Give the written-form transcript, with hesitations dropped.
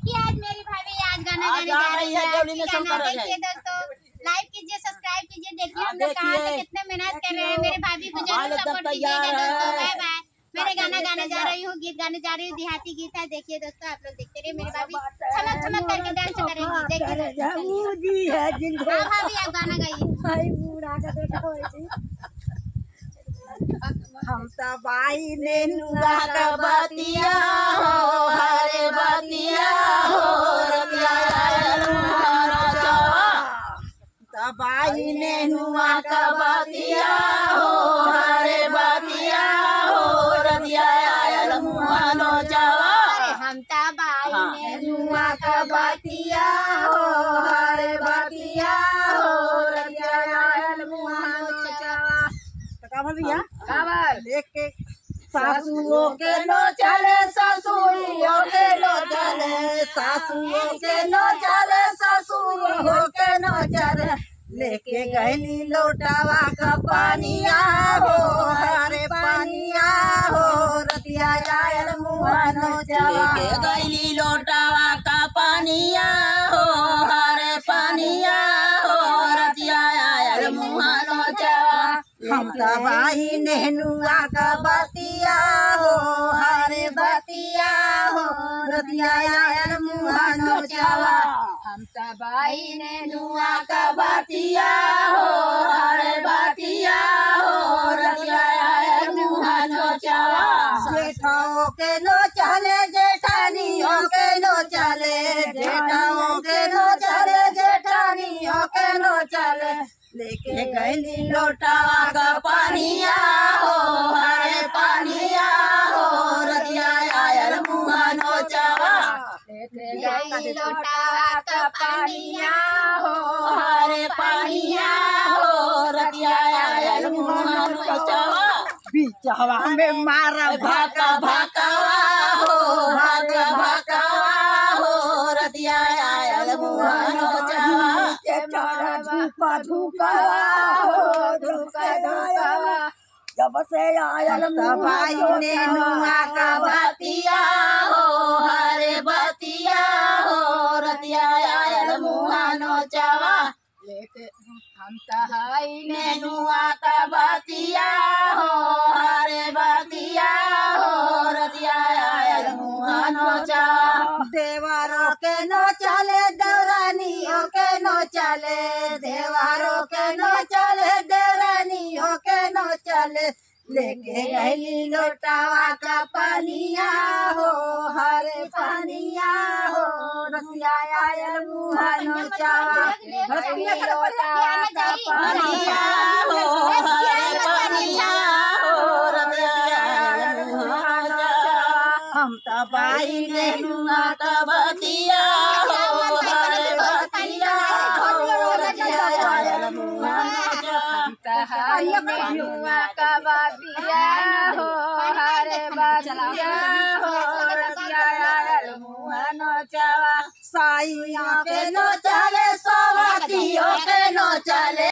देखिए आज मेरी भाभी आज गाना गाने जा रही है। देखिए दोस्तों, लाइक कीजिए, सब्सक्राइब कीजिए। देखिए हम लोग कहाँ से कितने मेहनत कर रहे हैं। मेरे भाभी को जरूर सपोर्ट कीजिएगा दोस्तों। Bye bye. मेरे गाना गाने जा रही हूँ, गीत गाने जा रही हूँ, देहाती गीत है। देखिए दोस्तों, आप लोग देखते रहिए। मेरी भाभी चमक चमक करके डांस करेंगी। देखिए भाभी आप गाना गाइए। हम तबाई ने नुआ का बतिया हो, हरे बतिया हो, तबाई ने नुआ का बतिया हो, हरे बतिया हो, रतिया आयल मुहानो जावा। हम तबाई ने नुआ का बतिया हो, हरे बतिया हो, रतिया आयल मुहानो जावा। काबर भैया काबर लेके सासुओं के नो चले, ससुरियों के नो चले, सासुओं के नो चले, ससुरियों के नो चले, लेके गैली लोटावा का पानिया हो, हरे पानिया हो, रतिया आयल मुहानो जावा। लेके गैली लोटावा का पानिया हो, हरे पानिया हो, रतिया आयल मुहानो जावा। हम तबाही नेनुआ का बतिया हो, हरे बतिया हो, रतिया आयल मुहानो जावा। हम तबाही नेनुआ का बतिया हो, हरे बतिया हो, रतिया आयल मुहानो जावा। जेठाओं के नो चले, जेठानियों के नो चले, जेठाओं के नो चले, जेठानियों के नो चले, लेके गैली लोटावा का पानिया हो, हरे पानिया हो, रतिया आयल मुहानो जावा। लेके गैली लोटावा का पानिया हो, हरे पानिया हो, रतिया आयल मुहानो जावा। बिचवा में मारा भाका भाकावा हो, भाका भाकावा हो, रतिया आयल मुहानो जावा। धूपा धूपावा हो, धूपा धूपावा, जब से आयल तबाई ने नुआ का बतिया हो, हरे बतिया हो, रतिया आयल मुहानो जावा। लेके हम तहाई ने नुआ का बतिया हो, हरे बतिया हो, रतिया आयल मुहानो जावा। देवारों के नो चले, देवरानियों के नो चले, देवारों के नो चले, देवरानियों के नो चले, लेके गैली लोटावा का पानिया हो, हरे पानिया हो, रतिया आयल मुहानो जावा। गैली लोटावा का पानिया हो, हरे पानिया हो, रतिया आयल मुहानो जावा। हम तबाई ने नुआ का बतिया हो, हरे बतिया हो, रतिया आयल मुहानो जावा। तहाई ने नुआ का बतिया हो, हरे बतिया हो, रतिया आयल मुहानो जावा। साइया के नो चले, सवातियों के नो चले।